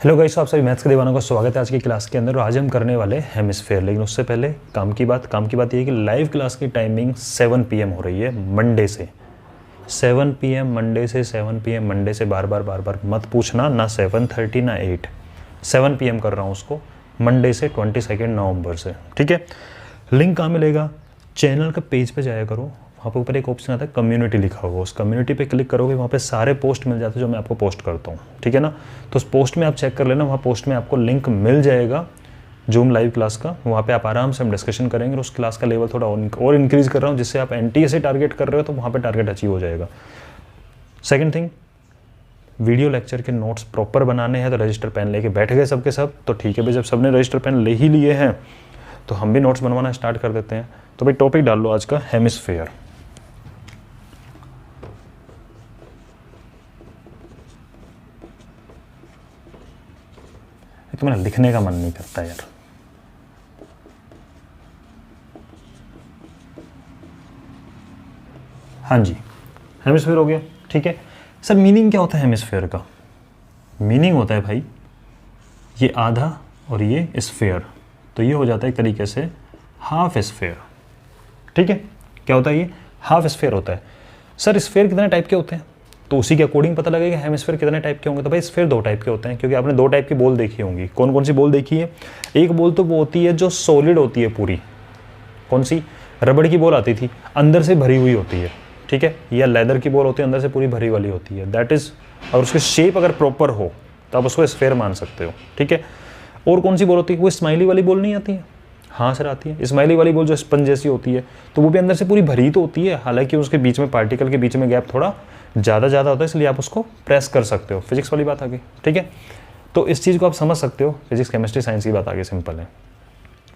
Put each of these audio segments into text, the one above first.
Hello guys, आप सभी maths के दीवानों का स्वागत है आज की क्लास के अंदर। आज हम करने वाले हेमिस्फेयर, लेकिन उससे पहले काम की बात ये है कि लाइव क्लास की टाइमिंग 7 PM हो रही है मंडे से। 7 PM मंडे से 7 PM मंडे से बार बार मत पूछना, ना 7:30 ना 8, 7 PM कर रहा हूँ उसको मंडे से 22 नवंबर से। ठीक है, लिंक कहाँ मिलेगा? चैनल का पेज पे जाया करो, वहाँ पर ऊपर एक ऑप्शन आता है कम्युनिटी लिखा होगा, उस कम्युनिटी पे क्लिक करोगे, वहाँ पे सारे पोस्ट मिल जाते हैं जो मैं आपको पोस्ट करता हूँ। ठीक है ना, तो उस पोस्ट में आप चेक कर लेना, वहाँ पोस्ट में आपको लिंक मिल जाएगा जूम लाइव क्लास का। वहाँ पे आप आराम से हम डिस्कशन करेंगे। उस क्लास का लेवल थोड़ा और इंक्रीज़ कर रहा हूँ, जिससे आप NTA टारगेट कर रहे हो तो वहाँ पर टारगेट अचीव हो जाएगा। सेकेंड थिंग, वीडियो लेक्चर के नोट्स प्रॉपर बनाने हैं, तो रजिस्टर पेन लेके बैठ गए सबके सब, तो ठीक है भाई। जब सबने रजिस्टर पेन ले ही लिए हैं तो हम भी नोट्स बनवाना स्टार्ट कर देते हैं। तो भाई टॉपिक डाल लो आज का, हेमिस्फेयर। तो मेरा लिखने का मन नहीं करता यार। हाँ जी, हेमिस्फेयर हो गया। ठीक है सर, मीनिंग क्या होता है हेमिस्फेयर का? मीनिंग होता है भाई, ये आधा और ये स्फेयर, तो ये हो जाता है एक तरीके से हाफ स्फेयर। ठीक है, क्या होता है ये? हाफ स्फेयर होता है। सर स्फेयर कितने टाइप के होते हैं? तो उसी के अकॉर्डिंग पता लगेगा हेमिस्फेयर कितने टाइप के होंगे। तो भाई स्फेयर 2 टाइप के होते हैं, क्योंकि आपने 2 टाइप की बॉल देखी होंगी। कौन कौन सी बॉल देखी है? एक बॉल तो वो होती है जो सॉलिड होती है पूरी। कौन सी? रबड़ की बॉल आती थी, अंदर से भरी हुई होती है। ठीक है, या लेदर की बॉल होती है, अंदर से पूरी भरी वाली होती है। दैट इज, और उसकी शेप अगर प्रॉपर हो तो आप उसको स्फेयर मान सकते हो। ठीक है, और कौन सी बॉल होती है? वो स्माइली वाली बॉल नहीं आती है? हाँ सर आती है। स्माइली वाली बॉल जो स्पंज जैसी होती है, तो वो भी अंदर से पूरी भरी तो होती है, हालांकि उसके बीच में पार्टिकल के बीच में गैप थोड़ा ज़्यादा होता है, इसलिए आप उसको प्रेस कर सकते हो। फिजिक्स वाली बात आ गई। ठीक है, तो इस चीज़ को आप समझ सकते हो। फिजिक्स केमिस्ट्री साइंस की बात आगे सिंपल है।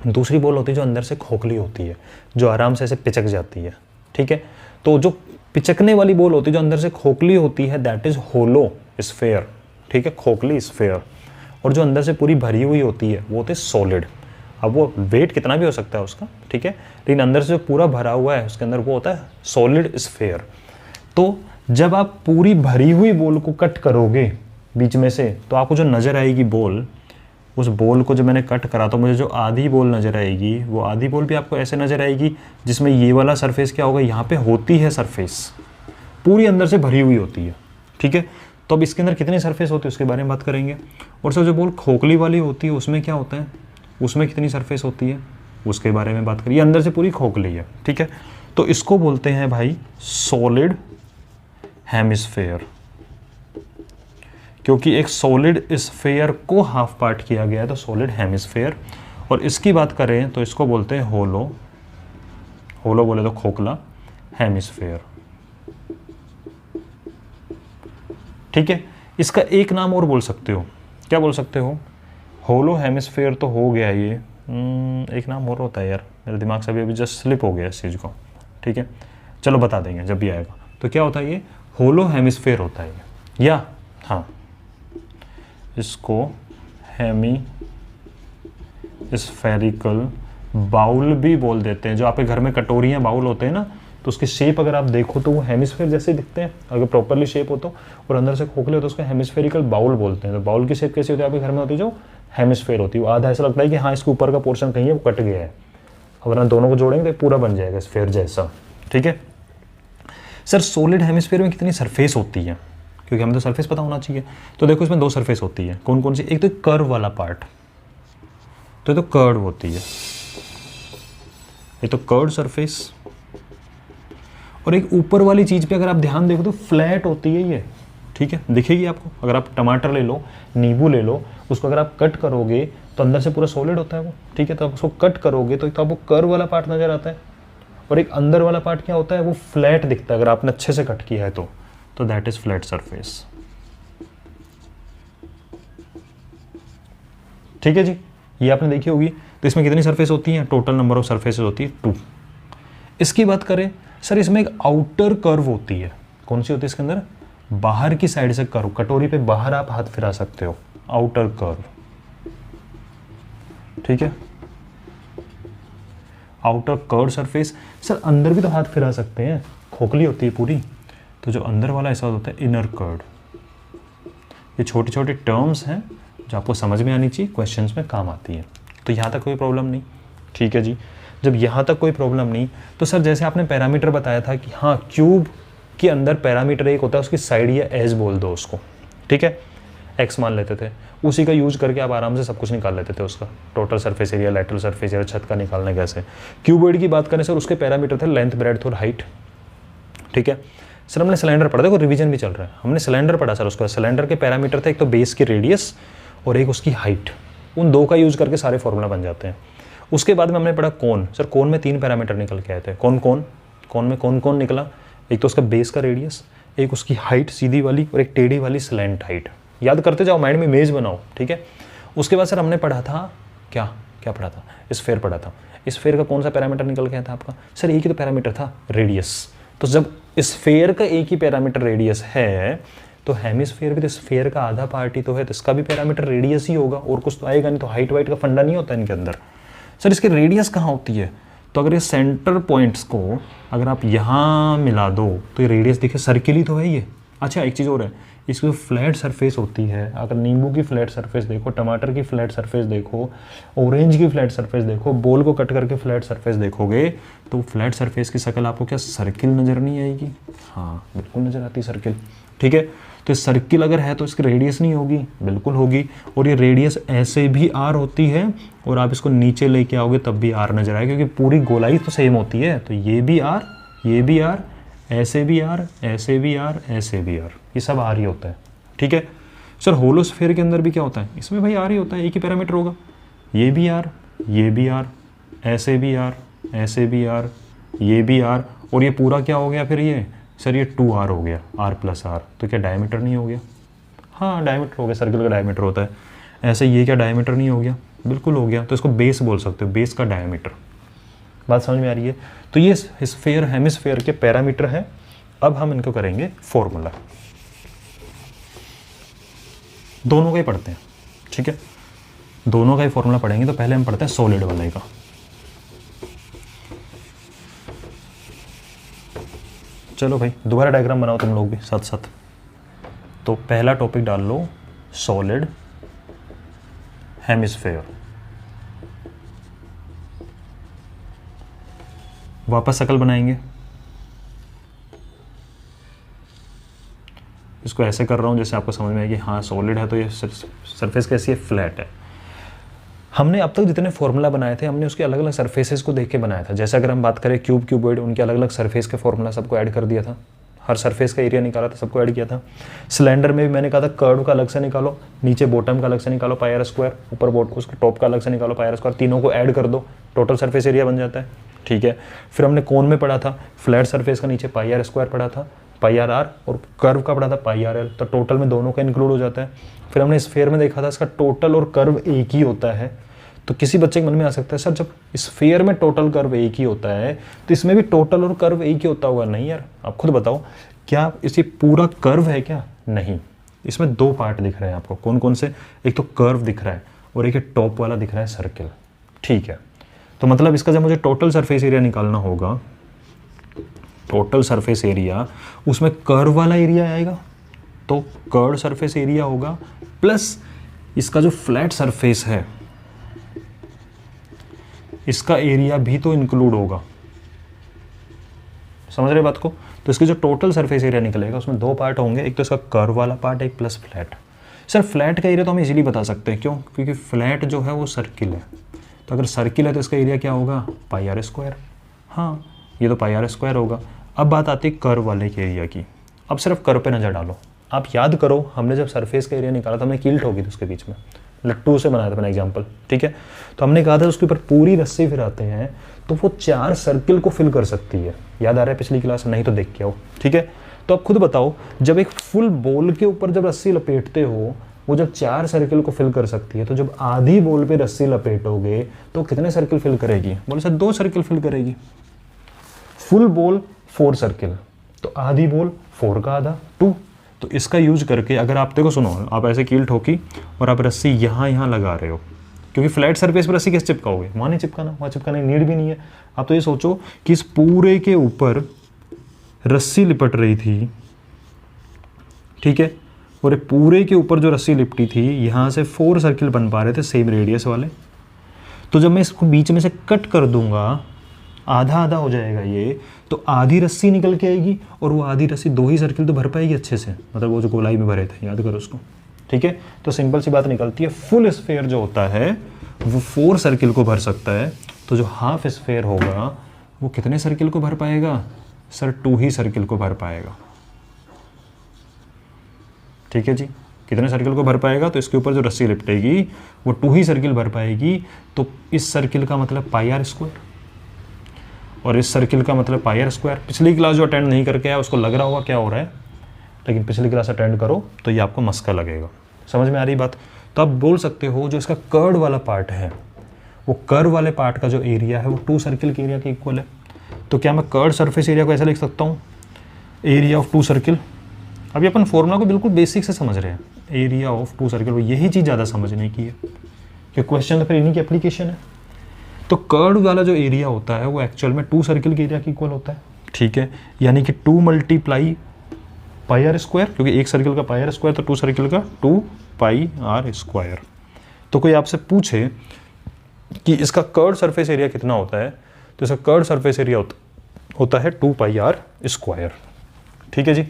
दूसरी बॉल होती है जो अंदर से खोखली होती है, जो आराम से ऐसे पिचक जाती है। ठीक है, तो जो पिचकने वाली बॉल होती है जो अंदर से खोखली होती है, दैट इज होलो स्फेयर। ठीक है, खोखली स्फेयर। और जो अंदर से पूरी भरी हुई होती है वो होती है सॉलिड। अब वो वेट कितना भी हो सकता है उसका, ठीक है, लेकिन अंदर से जो पूरा भरा हुआ है उसके अंदर वो होता है सॉलिड स्फेयर। तो जब आप पूरी भरी हुई बॉल को कट करोगे बीच में से, तो आपको जो नज़र आएगी बॉल, उस बॉल को जब मैंने कट करा तो मुझे जो आधी बॉल नज़र आएगी, वो आधी बॉल भी आपको ऐसे नज़र आएगी जिसमें ये वाला सरफेस क्या होगा, यहाँ पे होती है सरफेस पूरी अंदर से भरी हुई होती है। ठीक है, तो अब इसके अंदर कितनी सरफेस होती है उसके बारे में बात करेंगे। और सर जो बॉल खोखली वाली होती है उसमें क्या होता है, उसमें कितनी सरफेस होती है उसके बारे में बात करिए। अंदर से पूरी खोखली है। ठीक है, तो इसको बोलते हैं भाई सॉलिड हेमिस्फेयर, क्योंकि एक सॉलिड स्फेयर को हाफ पार्ट किया गया है, तो सॉलिड हेमिस्फेयर। और इसकी बात करें तो इसको बोलते हैं होलो, होलो बोले तो खोखला हेमिस्फेयर। ठीक है, इसका एक नाम और बोल सकते हो, क्या बोल सकते हो? होलो हेमिस्फेयर तो हो गया ये, एक नाम और होता है यार, मेरे दिमाग से अभी जस्ट स्लिप हो गया इस चीज़ को। ठीक है, चलो बता देंगे जब भी आएगा। तो क्या होता है ये? होलो हेमिस्फेयर होता है ये, या हाँ इसको हेमी स्फेरिकल बाउल भी बोल देते हैं। जो आपके घर में कटोरियाँ बाउल होते हैं ना, तो उसकी शेप अगर आप देखो तो वो हेमिस्फेयर जैसे दिखते हैं अगर प्रॉपरली शेप हो तो, और अंदर से खोखले हो तो उसको हेमिस्फेरिकल बाउल बोलते हैं। तो बाउल की शेप कैसी होती है आपके घर में? होती है जो हेमिस्फेयर होती है, वो आधा ऐसा लगता है कि हाँ इसके ऊपर का पोर्शन कहीं है वो कट गया है, अगर हम दोनों को जोड़ेंगे तो पूरा बन जाएगा स्फेयर जैसा। ठीक है सर, सॉलिड हेमिस्फेयर में कितनी सरफेस होती है? क्योंकि हमें तो सरफेस पता होना चाहिए। तो देखो इसमें 2 सरफेस होती है। कौन कौन सी? एक तो कर्व वाला पार्ट, तो ये तो कर्व होती है, ये तो कर्व सरफेस। और एक ऊपर वाली चीज़ पे अगर आप ध्यान देखो तो फ्लैट होती है ये। ठीक है, दिखेगी आपको। अगर आप टमाटर ले लो, नींबू ले लो, उसको अगर आप कट करोगे तो अंदर से पूरा सॉलिड होता है वो। ठीक है, तो आप उसको कट करोगे तो आपको कर्व वाला पार्ट नजर आता है, और एक अंदर वाला पार्ट क्या होता है, वो फ्लैट दिखता है अगर आपने अच्छे से कट किया है तो दैट इज फ्लैट सरफेस। ठीक है जी, ये आपने देखी होगी। तो इसमें कितनी सरफेस होती है? टोटल नंबर ऑफ सरफेसेस होती है 2। इसकी बात करें सर, इसमें एक आउटर कर्व होती है। कौन सी होती है इसके अंदर? बाहर की साइड से कर्व, कटोरी पे बाहर आप हाथ फिरा सकते हो, आउटर कर्व। ठीक है, आउटर कर्व सरफेस। सर अंदर भी तो हाथ फिरा सकते हैं, खोखली होती है पूरी, तो जो अंदर वाला ऐसा होता है इनर कर्व। ये छोटी छोटी टर्म्स हैं जो आपको समझ में आनी चाहिए, क्वेश्चंस में काम आती है। तो यहाँ तक कोई प्रॉब्लम नहीं, ठीक है जी। जब यहाँ तक कोई प्रॉब्लम नहीं, तो सर जैसे आपने पैरामीटर बताया था कि हाँ क्यूब के अंदर पैरामीटर एक होता है, उसकी साइड या एज बोल दो उसको, ठीक है, एक्स मान लेते थे, उसी का यूज करके आप आराम से सब कुछ निकाल लेते थे उसका, total surface area, lateral surface area, छत का निकालना कैसे। क्यूबॉइड की बात करें सर, उसके पैरामीटर थे लेंथ, ब्रेड्थ और हाइट, ठीक है। सर हमने सिलेंडर पढ़ा, देखो रिवीजन भी चल रहा है, हमने सिलेंडर पढ़ा सर, उसका सिलेंडर के पैरामीटर थे एक तो बेस की रेडियस और एक उसकी हाइट, उन दो का यूज करके सारे फॉर्मूला बन जाते हैं। उसके बाद में हमने पढ़ा कोन, सर कोन में 3 पैरामीटर निकल के आए थे, कोन में कौन निकला, एक तो उसका बेस का रेडियस, एक उसकी हाइट सीधी वाली और एक टेढ़ी वाली स्लैंट हाइट। याद करते जाओ, माइंड में इमेज बनाओ, ठीक है। उसके बाद सर हमने पढ़ा था क्या पढ़ा था, स्फीयर पढ़ा था। स्फीयर का कौन सा पैरामीटर निकल के आया था आपका, सर एक ही तो पैरामीटर था, रेडियस। तो जब स्फीयर का एक ही पैरामीटर रेडियस है, तो हेमिस्फीयर भी तो स्फीयर का आधा पार्ट ही तो है, तो इसका भी पैरामीटर रेडियस ही होगा, और कुछ तो आएगा नहीं। तो हाइट वाइट का फंडा नहीं होता इनके अंदर। सर इसकी रेडियस कहाँ होती है, तो अगर ये सेंटर पॉइंट्स को अगर आप यहाँ मिला दो तो ये रेडियस देखिए सर्किल ही तो है ये। अच्छा एक चीज़ और है, इसकी जो फ्लैट सरफेस होती है, अगर नींबू की फ्लैट सरफेस देखो, टमाटर की फ्लैट सरफेस देखो, ऑरेंज की फ्लैट सरफेस देखो, बॉल को कट करके फ्लैट सरफेस देखोगे, तो फ्लैट सरफेस की शक्ल आपको क्या सर्किल नज़र नहीं आएगी? हाँ बिल्कुल नज़र आती है सर्किल, ठीक है। तो सर्किल अगर है तो इसकी रेडियस नहीं होगी, बिल्कुल होगी। और ये रेडियस ऐसे भी आर होती है, और आप इसको नीचे लेके आओगे तब भी आर नजर आएगा, क्योंकि पूरी गोलाई तो सेम होती है। तो ये भी आर, ये भी आर, ऐसे भी आर, ऐसे भी आर, ऐसे भी आर, ये सब आर ही होता है, ठीक है। सर होलोस्फीयर के अंदर भी क्या होता है, इसमें भाई आर ही होता है, एक ही पैरामीटर होगा, ये भी आर, ये भी आर, ऐसे भी आर, ऐसे भी आर, ये भी आर, और ये पूरा क्या हो गया फिर ये, सर ये 2r हो गया, r प्लस आर। तो क्या डायमीटर नहीं हो गया? हाँ डायमीटर हो गया, सर्कल का डायमीटर होता है। ऐसे ये क्या डायमीटर नहीं हो गया? बिल्कुल हो गया। तो इसको बेस बोल सकते हो, बेस का डायमीटर। बात समझ में आ रही है? तो ये स्फीयर हेमिस्फीयर के पैरामीटर हैं। अब हम इनको करेंगे फॉर्मूला, दोनों का ही पढ़ते हैं, ठीक है। दोनों का ही फॉर्मूला पढ़ेंगे। तो पहले हम पढ़ते हैं सॉलिड वाले का। चलो भाई दोबारा डायग्राम बनाओ तुम लोग भी साथ साथ। तो पहला टॉपिक डाल लो सॉलिड हेमिस्फीयर। वापस शक्ल बनाएंगे। इसको ऐसे कर रहा हूं जैसे आपको समझ में आए कि हाँ सॉलिड है तो ये सरफेस कैसी है, फ्लैट है। हमने अब तक जितने फॉर्मूला बनाए थे हमने उसके अलग अलग सरफेसेस को देख के बनाया था। जैसे अगर हम बात करें क्यूब, क्यूबॉइड, उनके अलग अलग सरफेस के फॉर्मूला सबको ऐड कर दिया था, हर सरफेस का एरिया निकाला था, सबको ऐड किया था। सिलेंडर में भी मैंने कहा था कर्व का अलग से निकालो, नीचे बॉटम का अलग से निकालो पाई आर स्क्वायर, ऊपर बोट को उसके टॉप का अलग से निकालो पाई आर स्क्वायर, तीनों को ऐड कर दो, टोटल सरफेस एरिया बन जाता है, ठीक है। फिर हमने कोन में पढ़ा था फ्लैट सरफेस का नीचे पाई आर स्क्वायर पढ़ा था, पाई आर आर, और कर्व का पढ़ा था पाई आर एल, तो टोटल में दोनों का इंक्लूड हो जाता है। फिर हमने स्फीयर में देखा था इसका टोटल और कर्व एक ही होता है। तो किसी बच्चे के मन में आ सकता है सर जब स्फीयर में टोटल कर्व एक ही होता है तो इसमें भी टोटल और कर्व एक ही होता होगा। नहीं यार, आप खुद बताओ, क्या इसे पूरा कर्व है क्या? नहीं, इसमें दो पार्ट दिख रहे हैं आपको। कौन कौन से? एक तो कर्व दिख रहा है और एक टॉप वाला दिख रहा है सर्किल, ठीक है। तो मतलब इसका जब मुझे टोटल सरफेस एरिया निकालना होगा, टोटल सरफेस एरिया, उसमें कर्व वाला एरिया आएगा तो कर्व सरफेस एरिया होगा, प्लस इसका जो फ्लैट सरफेस है इसका एरिया भी तो इंक्लूड होगा। समझ रहे बात को? तो इसकी जो टोटल सरफेस एरिया निकलेगा उसमें दो पार्ट होंगे, एक तो इसका कर्व वाला पार्ट, एक प्लस फ्लैट। सर फ्लैट का एरिया तो हम इजीली बता सकते हैं, क्यों? क्योंकि फ्लैट जो है वो सर्किल है। तो अगर सर्किल है तो इसका एरिया क्या होगा? पाई आर स्क्वायर। हाँ, ये तो पाई आर स्क्वायर होगा। अब बात आती है कर्व वाले के एरिया की। अब सिर्फ कर्व पे नजर डालो। आप याद करो, हमने जब सरफेस का एरिया निकाला था हमने कील ठोकी थी उसके बीच में, लट्टू से बनाया था मैंने एग्जाम्पल, ठीक है। तो हमने कहा था उसके ऊपर पूरी रस्सी फिराते हैं तो वो 4 सर्किल को फिल कर सकती है। याद आ रहा है पिछली क्लास? नहीं तो देख के आओ, ठीक है। तो अब खुद बताओ, जब एक फुल बॉल के ऊपर जब रस्सी लपेटते हो वो जब 4 सर्किल को फिल कर सकती है, तो जब आधी बॉल पे रस्सी लपेटोगे तो कितने सर्किल फिल करेगी? बोले सर 2 सर्किल फिल करेगी। फुल बॉल 4 सर्किल, तो आधी बॉल 4 का आधा 2। तो इसका यूज करके अगर आप देखो, सुनो, आप ऐसे कील ठोकी और आप रस्सी यहाँ लगा रहे हो, क्योंकि फ्लैट सरफेस पर रस्सी कैसे चिपकाओगे? वहाँ नहीं चिपकाना, वहाँ चिपकाने की नीड भी नहीं है। आप तो ये सोचो कि इस पूरे के ऊपर रस्सी लिपट रही थी, ठीक है, और ये पूरे के ऊपर जो रस्सी लिपटी थी यहाँ से 4 सर्किल बन पा रहे थे सेम रेडियस वाले। तो जब मैं इसको बीच में से कट कर दूंगा, आधा आधा हो जाएगा ये, तो आधी रस्सी निकल के आएगी और वो आधी रस्सी 2 ही सर्किल तो भर पाएगी अच्छे से, मतलब वो जो गोलाई में भरे थे, याद करो उसको। ठीक है, तो सिंपल सी बात निकलती है, फुल स्फीयर जो होता है वो 4 सर्किल को भर सकता है। तो जो हाफ स्फीयर होगा वो कितने सर्किल को भर पाएगा? सर 2 ही सर्किल को भर पाएगा। ठीक है जी, कितने सर्किल को भर पाएगा? तो इसके ऊपर जो रस्सी लिपटेगी वो 2 ही सर्किल भर पाएगी। तो इस सर्किल का मतलब पाई आर स्क्वायर और इस सर्किल का मतलब पाई आर स्क्वायर। पिछली क्लास जो अटेंड नहीं करके आया उसको लग रहा होगा क्या हो रहा है, लेकिन पिछली क्लास अटेंड करो तो ये आपको मस्का लगेगा। समझ में आ रही बात? तो आप बोल सकते हो जो इसका कर्व वाला पार्ट है, वो कर्व वाले पार्ट का जो एरिया है वो 2 सर्किल के एरिया के इक्वल है। तो क्या मैं कर्व सरफेस एरिया को ऐसा लिख सकता हूँ, एरिया ऑफ 2 सर्किल। अभी अपन फॉर्मूला को बिल्कुल बेसिक से समझ रहे हैं, एरिया ऑफ 2 सर्किल। यही चीज़ ज़्यादा समझने की है कि क्वेश्चन तो फिर इन्हीं की एप्लीकेशन है। तो कर्व वाला जो एरिया होता है वो एक्चुअल में 2 सर्किल के एरिया के इक्वल होता है। ठीक है, यानी कि 2 मल्टीप्लाई पाई आर स्क्वायर, क्योंकि एक सर्किल का पाई आर स्क्वायर तो 2 सर्किल का 2 पाई आर स्क्वायर। तो कोई आपसे पूछे कि इसका कर्व सरफेस एरिया कितना होता है, तो इसका कर्व सरफेस एरिया होता है 2 पाई आर स्क्वायर। ठीक है जी,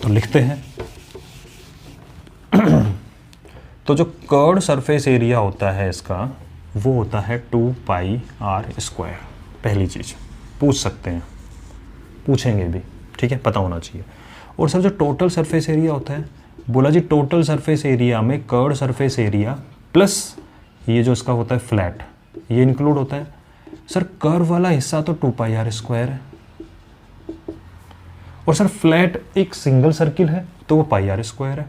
तो लिखते हैं तो जो कर्व सरफेस एरिया होता है इसका वो होता है 2 पाई आर स्क्वायर। पहली चीज़ पूछ सकते हैं, पूछेंगे भी, ठीक है, पता होना चाहिए। और सर जो टोटल सरफेस एरिया होता है, बोला जी टोटल सरफेस एरिया में कर्व सरफेस एरिया प्लस ये जो इसका होता है फ्लैट, ये इंक्लूड होता है। सर कर्व वाला हिस्सा तो 2 पाई आर स्क्वायर है और सर फ्लैट एक सिंगल सर्किल है तो वो पाई आर स्क्वायर है।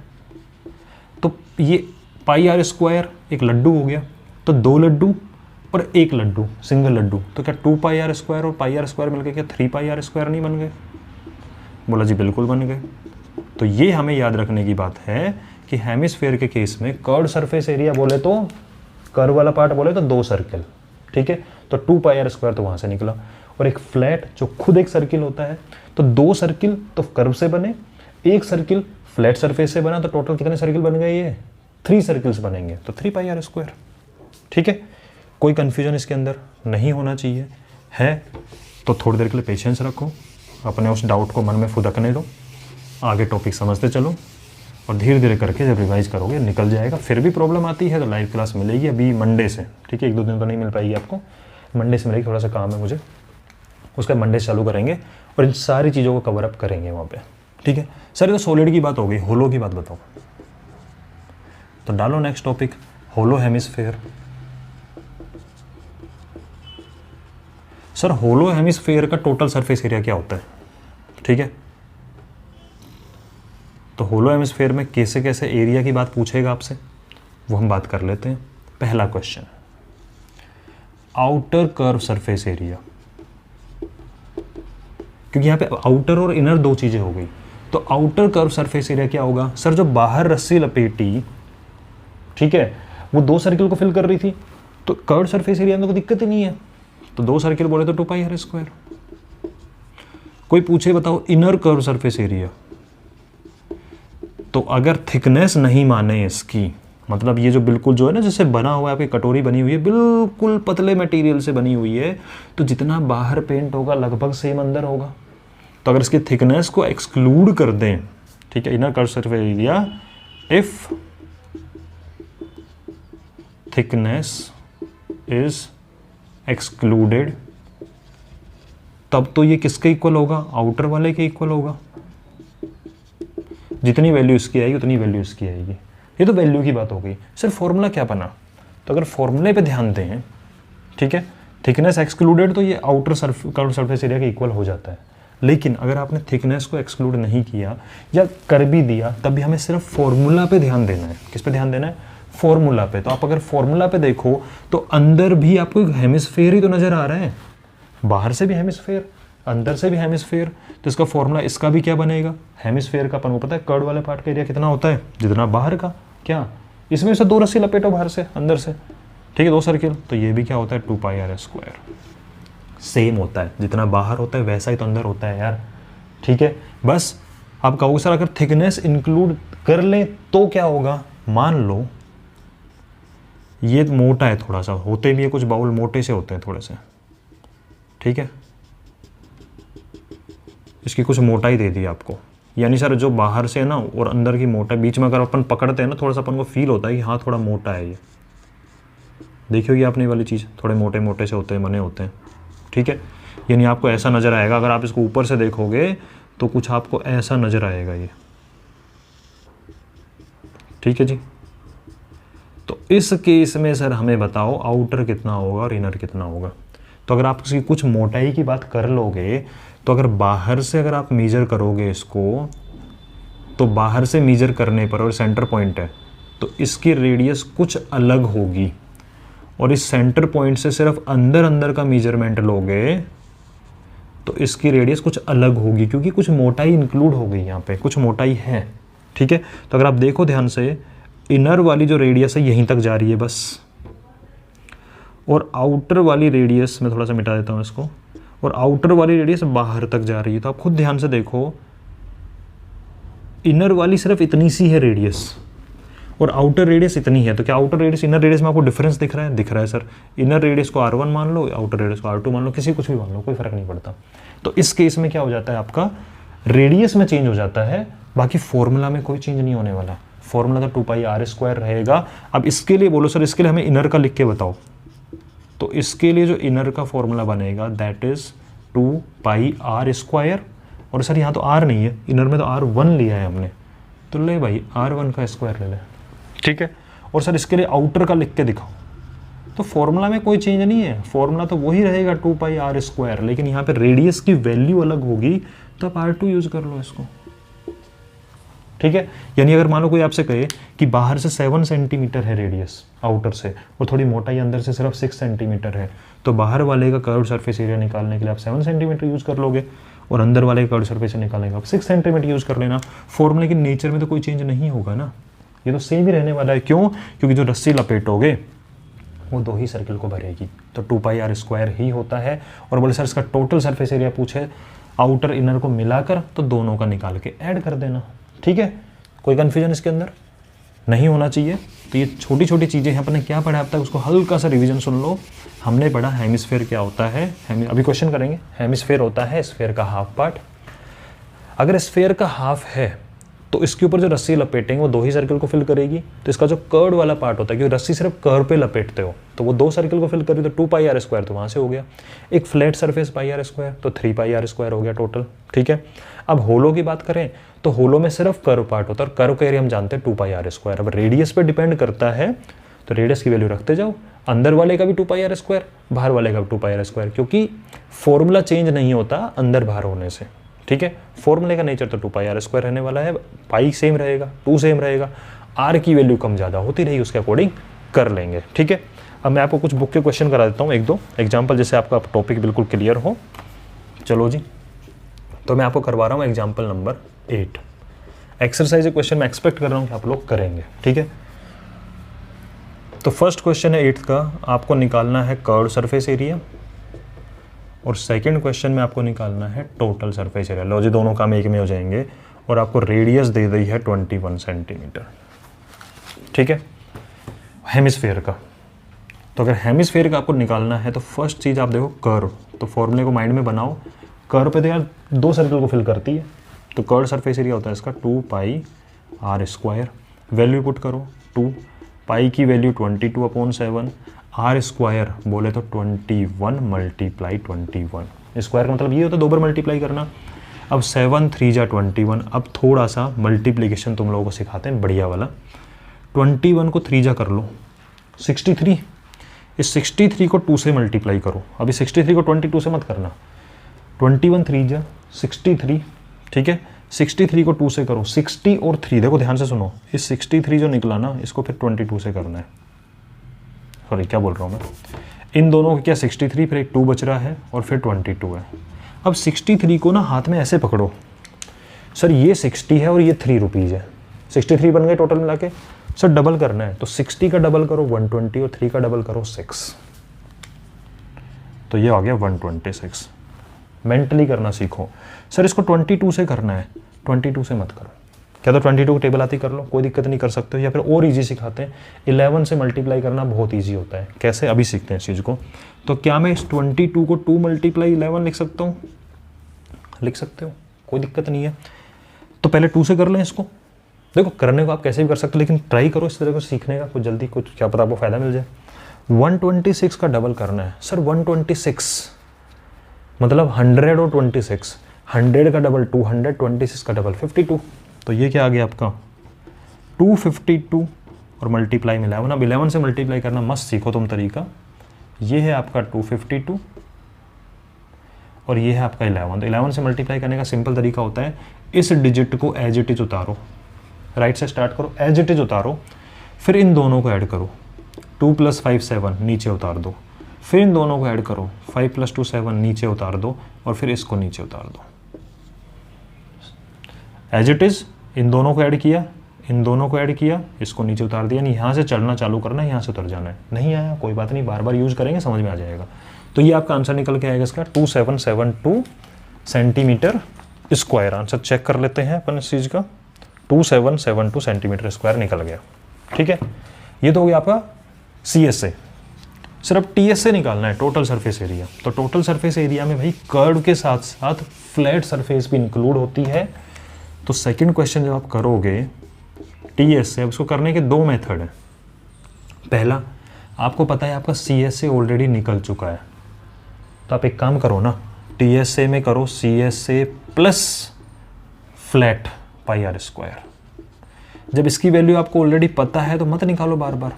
तो ये पाई आर स्क्वायर एक लड्डू हो गया, तो 2 लड्डू और 1 लड्डू सिंगल लड्डू, तो क्या 2 पाई आर स्क्वायर और पाई आर स्क्वायर मिलकर क्या 3 पाई आर स्क्वायर नहीं बन गए? बोला जी बिल्कुल बन गए। तो ये हमें याद रखने की बात है कि हेमिस्फीयर के केस में कर्व सरफेस एरिया बोले तो, कर्व वाला पार्ट बोले तो 2 सर्किल, ठीक है, तो 2 पाई आर स्क्वायर तो वहाँ से निकला। और एक फ्लैट जो खुद एक सर्किल होता है, तो 2 सर्किल तो कर्व से बने, 1 सर्किल फ्लैट सरफेस से बना, तो टोटल कितने सर्किल बन गए? ये 3 सर्किल्स बनेंगे, तो 3 पाई आर स्क्वायर। ठीक है, कोई कन्फ्यूजन इसके अंदर नहीं होना चाहिए। है तो थोड़ी देर के लिए पेशेंस रखो, अपने उस डाउट को मन में फुदकने दो, आगे टॉपिक समझते चलो और धीरे धीरे करके जब रिवाइज करोगे निकल जाएगा। फिर भी प्रॉब्लम आती है तो लाइव क्लास मिलेगी अभी मंडे से, ठीक है, 1-2 दिन तो नहीं मिल पाएगी आपको, मंडे से मिलेगी। थोड़ा सा काम है मुझे, उसका मंडे से चालू करेंगे और इन सारी चीज़ों को कवर अप करेंगे वहाँ पे। ठीक है सर, ये तो सॉलिड की बात हो गई, होलो की बात बताओ। तो डालो नेक्स्ट टॉपिक, होलो हेमिस्फीयर। सर होलो हेमिस्फीयर का टोटल सरफेस एरिया क्या होता है? ठीक है, तो होलो हेमिस्फीयर में कैसे कैसे एरिया की बात पूछेगा आपसे, वो हम बात कर लेते हैं। पहला question, outer curve surface area, क्योंकि यहाँ पे आउटर और इनर 2 चीजें हो गई। तो आउटर कर्व सरफेस एरिया क्या होगा? सर जो बाहर रस्सी लपेटी, ठीक है, वो 2 सर्किल को फिल कर रही थी, तो कर्व सरफेस एरिया में कोई दिक्कत ही नहीं है, तो 2 सर्किल बोले तो 2 पाई आर स्क्वायर। कोई पूछे बताओ इनर कर्व सरफेस एरिया, तो अगर थिकनेस नहीं माने इसकी, मतलब ये जो बिल्कुल जो है ना जैसे बना हुआ है, आपकी कटोरी बनी हुई है बिल्कुल पतले मटेरियल से बनी हुई है, तो जितना बाहर पेंट होगा लगभग सेम अंदर होगा। तो अगर इसकी थिकनेस को एक्सक्लूड कर दें, ठीक है, inner curve surface area, if thickness is excluded, तब तो ये किसके इक्वल होगा? आउटर वाले के इक्वल होगा। जितनी वैल्यू इसकी आएगी उतनी वैल्यू इसकी आएगी। ये तो वैल्यू की बात हो गई। सर फॉर्मूला क्या बना? तो अगर फॉर्मूले पे ध्यान दें, ठीक है, थिकनेस एक्सक्लूडेड, तो ये आउटर कर्व सरफेस एरिया के इक्वल हो जाता है। लेकिन अगर आपने थिकनेस को एक्सक्लूड नहीं किया या कर भी दिया, तब भी हमें सिर्फ फॉर्मूला पे ध्यान देना है। किस पे ध्यान देना है? फॉर्मूला पे। तो आप अगर फॉर्मूला पे देखो तो अंदर भी आपको हेमिस्फीयर ही तो नजर आ रहा है, बाहर से भी हेमिस्फीयर, अंदर से भी हेमिस्फीयर। तो इसका फॉर्मूला इसका भी क्या बनेगा? हेमिस्फीयर का अपन को पता है कर्व वाले पार्ट का एरिया कितना होता है, जितना बाहर का। क्या इसमें से 2 रस्सी लपेटो बाहर से अंदर से, ठीक है, 2 सर्किल, तो ये भी क्या होता है? 2 पाई आर स्क्वायर। सेम होता है, जितना बाहर होता है वैसा ही तो अंदर होता है यार। ठीक है, बस आप कहोगे सर अगर थिकनेस इंक्लूड कर लें तो क्या होगा, मान लो ये मोटा है थोड़ा सा, होते भी है कुछ बाउल मोटे से होते हैं थोड़े से, ठीक है, इसकी कुछ मोटाई दे दी आपको, यानी सर जो बाहर से है ना और अंदर की मोटा, बीच में अगर अपन पकड़ते हैं ना थोड़ा सा अपन को फील होता है कि हाँ थोड़ा मोटा है ये, देखी होगी आपने ये वाली चीज़, थोड़े मोटे मोटे से होते हैं, बने होते हैं, ठीक है, यानी आपको ऐसा नज़र आएगा, अगर आप इसको ऊपर से देखोगे तो कुछ आपको ऐसा नज़र आएगा ये, ठीक है जी। तो इस केस में सर हमें बताओ आउटर कितना होगा और इनर कितना होगा। तो अगर आप इसकी कुछ मोटाई की बात कर लोगे तो अगर बाहर से अगर आप मेजर करोगे इसको, तो बाहर से मेजर करने पर, और सेंटर पॉइंट है तो इसकी रेडियस कुछ अलग होगी, और इस सेंटर पॉइंट से सिर्फ अंदर अंदर का मेजरमेंट लोगे तो इसकी रेडियस कुछ अलग होगी, क्योंकि कुछ मोटाई इंक्लूड हो गई, यहाँ पे कुछ मोटाई है, ठीक है। तो अगर आप देखो ध्यान से, इनर वाली जो रेडियस है यहीं तक जा रही है बस, और आउटर वाली रेडियस, मैं थोड़ा सा मिटा देता हूँ इसको, और आउटर वाली रेडियस बाहर तक जा रही है। तो आप खुद ध्यान से देखो, इनर वाली सिर्फ इतनी सी है रेडियस और आउटर रेडियस इतनी है, तो क्या आउटर रेडियस इनर रेडियस में आपको डिफरेंस दिख रहा है? दिख रहा है सर। इनर रेडियस को R1 मान लो, आउटर रेडियस को R2 मान लो, किसी कुछ भी मान लो, कोई फर्क नहीं पड़ता। तो इस केस में क्या हो जाता है, आपका रेडियस में चेंज हो जाता है, बाकी फॉर्मूला में कोई चेंज नहीं होने वाला। फॉर्मूला तो 2πr² रहेगा। अब इसके लिए बोलो सर, इसके लिए हमें इनर का लिख के बताओ, तो इसके लिए जो इनर का फॉर्मूला बनेगा दैट इज 2πr², और सर यहाँ तो R नहीं है, इनर में तो R1 लिया है हमने, तो ले भाई R1 का स्क्वायर ले ले, ठीक है। और सर इसके लिए आउटर का लिख के दिखाओ, तो फॉर्मूला में कोई चेंज नहीं है, फॉर्मूला तो वही रहेगा 2πr², लेकिन यहाँ पे रेडियस की वैल्यू अलग होगी, तो आप R2 यूज कर लो इसको, ठीक है। यानी अगर मान लो कोई आपसे कहे कि बाहर से 7 सेंटीमीटर है रेडियस आउटर से, और थोड़ी मोटाई अंदर से सिर्फ 6 सेंटीमीटर है, तो बाहर वाले का कर्व सरफेस एरिया निकालने के लिए आप 7 सेंटीमीटर यूज कर लोगे, और अंदर वाले का कर्व सरफेस निकालने का आप 6 सेंटीमीटर यूज कर लेना। फॉर्मूले के नेचर में तो कोई चेंज नहीं होगा ना, ये तो सेम ही रहने वाला है। क्यों? क्योंकि जो रस्सी लपेटोगे वो 2 ही सर्किल को भरेगी, तो 2πr² ही होता है। और बोले सर इसका टोटल सरफेस एरिया पूछे आउटर इनर को मिलाकर, तो दोनों का निकाल के ऐड कर देना, ठीक है। कोई कन्फ्यूजन इसके अंदर नहीं होना चाहिए। तो ये छोटी छोटी चीज़ें हैं, अपने क्या पढ़ा अब तक उसको हल्का सा रिवीजन सुन लो। हमने पढ़ा हेमिस्फेयर क्या होता है, अभी क्वेश्चन करेंगे। हेमिस्फेयर होता है स्फेयर का हाफ पार्ट। अगर स्फेयर का हाफ है तो इसके ऊपर जो रस्सी लपेटेंगे वो 2 ही सर्किल को फिल करेगी, तो इसका जो कर्व वाला पार्ट होता है, क्योंकि रस्सी सिर्फ कर्व पे लपेटते हो, तो वो 2 सर्किल को फिल करेगी, तो 2πr² तो वहाँ से हो गया। एक फ्लैट सरफेस πr², तो 3πr² हो गया टोटल, ठीक है। अब होलो की बात करें तो होलो में सिर्फ कर्व पार्ट होता है, और कर्व का एरिया हम जानते हैं 2πr²। अब रेडियस पे डिपेंड करता है, तो रेडियस की वैल्यू रखते जाओ, अंदर वाले का भी 2πr², बाहर वाले का भी 2πr², क्योंकि फॉर्मूला चेंज नहीं होता अंदर बाहर होने से, ठीक है। फॉर्मूले का नेचर तो 2πr² रहने वाला है, पाई सेम रहेगा, 2 सेम रहेगा, आर की वैल्यू कम ज़्यादा होती रही उसके अकॉर्डिंग कर लेंगे, ठीक है। अब मैं आपको कुछ बुक के क्वेश्चन करा देता हूँ, 1-2 एग्जाम्पल, जैसे आपका टॉपिक बिल्कुल क्लियर हो। चलो जी, तो मैं आपको करवा रहा हूँ एग्जाम्पल नंबर 8। एक्सरसाइज क्वेश्चन मैं एक्सपेक्ट कर रहा हूँ कि आप लोग करेंगे, ठीक है। तो फर्स्ट क्वेश्चन है 8th का, आपको निकालना है कर्व सरफेस एरिया, और सेकंड क्वेश्चन में आपको निकालना है टोटल सरफेस एरिया। लो जी, दोनों काम एक में हो जाएंगे, और आपको रेडियस दे दी है 21 सेंटीमीटर, ठीक है, हेमिस्फेयर का। तो अगर हेमिस्फेयर का आपको निकालना है तो फर्स्ट चीज़ आप देखो कर्व, तो फॉर्मूले को माइंड में बनाओ। कर्व पे तो यार 2 सर्किल को फिल करती है, तो कर्व सरफेस एरिया होता है इसका 2πr²। वैल्यू पुट करो 2, पाई की वैल्यू 22/7, r² बोले तो 21 × 21। स्क्वायर का मतलब ये होता है 2 बार मल्टीप्लाई करना। अब 7 3 जा 21। अब थोड़ा सा मल्टीप्लिकेशन तुम लोगों को सिखाते हैं बढ़िया वाला। 21 को 3 जा कर लो 63, इस 63 को 2 से मल्टीप्लाई करो। अभी 63 को 22 से मत करना, 21 3 जा 63, ठीक है। 63 को 2 से करो, 60 और 3, देखो ध्यान से सुनो, इस 63 जो निकला ना इसको फिर 22 से करना है। सॉरी क्या बोल रहा हूँ मैं, इन दोनों को क्या 63, फिर एक 2 बच रहा है और फिर 22 है। अब 63 को ना हाथ में ऐसे पकड़ो, सर ये 60 है और ये 3 रुपीज़ है, 63 बन गए टोटल मिला के। सर डबल करना है तो 60 का डबल करो 120 और 3 का डबल करो 6, तो ये आ गया 126। मेंटली करना सीखो। सर इसको 22 से करना है, 22 से मत करो, क्या तो 22 की टेबल आती कर लो, कोई दिक्कत नहीं, कर सकते हो। या फिर और इजी सिखाते हैं, 11 से मल्टीप्लाई करना बहुत इजी होता है। कैसे, अभी सीखते हैं इस चीज़ को। तो क्या मैं इस 22 को 2 × 11 लिख सकता हूँ? लिख सकते हो, कोई दिक्कत नहीं है। तो पहले 2 से कर लें इसको। देखो करने को आप कैसे भी कर सकते हो, लेकिन ट्राई करो इस तरह को सीखने का, कुछ जल्दी, कुछ क्या पता आपको फ़ायदा मिल जाए। 126 का डबल करना है सर। 126 मतलब 100 और 26, 100 का डबल 200, 26 का डबल 52। तो ये क्या आ गया आपका 252 और मल्टीप्लाई में 11। अब 11 से मल्टीप्लाई करना मस्त सीखो तुम तरीका। ये है आपका 252 और ये है आपका 11। तो 11 से मल्टीप्लाई करने का सिंपल तरीका होता है, इस डिजिट को एज इट इज उतारो, राइट से स्टार्ट करो, एज इट इज उतारो, फिर इन दोनों को ऐड करो, 2 + 5 7 नीचे उतार दो, फिर इन दोनों को ऐड करो, 5 + 2 7 नीचे उतार दो, और फिर इसको नीचे उतार दो। एज इट इज, इन दोनों को ऐड किया, इन दोनों को ऐड किया, इसको नीचे उतार दिया। नहीं, यहाँ से चढ़ना चालू करना है, यहाँ से उतर जाना है। नहीं आया कोई बात नहीं, बार बार यूज करेंगे, समझ में आ जाएगा। तो ये आपका आंसर निकल के आएगा इसका 2772 सेंटीमीटर स्क्वायर। आंसर चेक कर लेते हैं अपन इस चीज़ का, 2772 सेंटीमीटर स्क्वायर निकल गया। ठीक है, ये तो हो गया आपका CSA। सर अब TSA निकालना है, टोटल सरफेस एरिया। तो टोटल सरफेस एरिया में भाई कर्व के साथ साथ फ्लैट सरफेस भी इंक्लूड होती है। तो सेकंड क्वेश्चन जब आप करोगे TSA, अब इसको करने के 2 मेथड हैं। पहला, आपको पता है आपका CSA ऑलरेडी निकल चुका है, तो आप एक काम करो ना, TSA में करो CSA प्लस फ्लैट πr²। जब इसकी वैल्यू आपको ऑलरेडी पता है तो मत निकालो बार बार,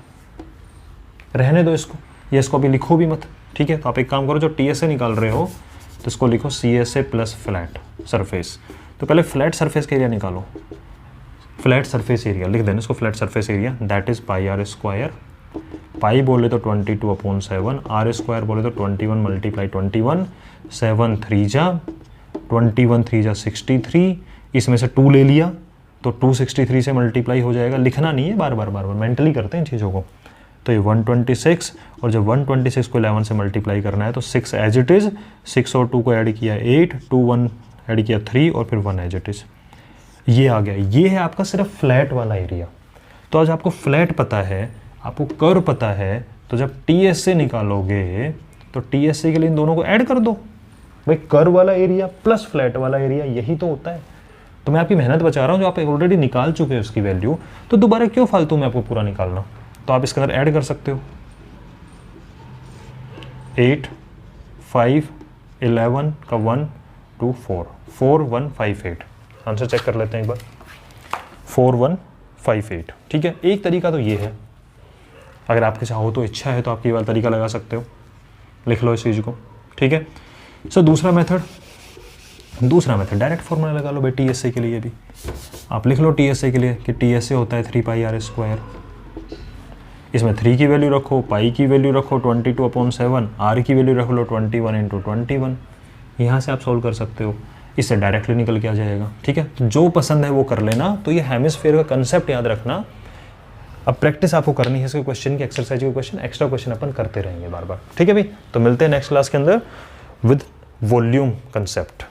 रहने दो इसको, ये इसको अभी लिखो भी मत। ठीक है, तो आप एक काम करो, जो TSA निकाल रहे हो तो इसको लिखो CSA प्लस फ्लैट सरफेस। तो पहले फ्लैट सरफेस का एरिया निकालो, फ्लैट सरफेस एरिया लिख देना इसको, flat surface area that is πr²। पाई बोले तो 22/7, r² बोले तो 21 × 21, 7 3 जा 21 3 जा 63, इसमें से 2 ले लिया तो 263 से मल्टीप्लाई हो जाएगा। लिखना नहीं है, बार बार मेंटली करते हैं इन चीज़ों को। तो ये 126, और जब 126 को 11 से मल्टीप्लाई करना है तो 6 एज इट इज़, 6 और 2 को ऐड किया 8, 2 1 ऐड किया 3, और फिर 1 एज इट इज़। ये आ गया, ये है आपका सिर्फ फ्लैट वाला एरिया। तो आज आपको फ्लैट पता है, आपको कर्व पता है, तो जब TSA निकालोगे तो TSA के लिए इन दोनों को ऐड कर दो। भाई कर्व वाला एरिया प्लस फ्लैट वाला एरिया, यही तो होता है। तो मैं आपकी मेहनत बचा रहा हूँ, जो आप ऑलरेडी निकाल चुके हो उसकी वैल्यू, तो दोबारा क्यों फालतू में आपको पूरा निकालना। तो आप इसके अंदर ऐड कर सकते हो 8 5 11 का 1 2 4 4 1 5 8। आंसर चेक कर लेते हैं एक बार, 4 1 5 8। ठीक है, एक तरीका तो ये है, अगर आपके चाहो तो, इच्छा है तो आप ये वाला तरीका लगा सकते हो, लिख लो इस चीज़ को। ठीक है सर, दूसरा मेथड डायरेक्ट फॉर्मूला लगा लो भाई TSA के लिए भी। आप लिख लो TSA के लिए कि TSA होता है 3πr²। इसमें 3 की वैल्यू रखो, पाई की वैल्यू रखो 22/7, r की वैल्यू रख लो 21 × 21। यहाँ से आप सोल्व कर सकते हो, इससे डायरेक्टली निकल के आ जाएगा। ठीक है, तो जो पसंद है वो कर लेना। तो ये हेमिस्फीयर का कंसेप्ट याद रखना। अब प्रैक्टिस आपको करनी है इसके क्वेश्चन की, एक्सरसाइज के क्वेश्चन, एक्स्ट्रा क्वेश्चन अपन करते रहेंगे बार बार। ठीक है भाई, तो मिलते हैं नेक्स्ट क्लास के अंदर विद वॉल्यूम कंसेप्ट।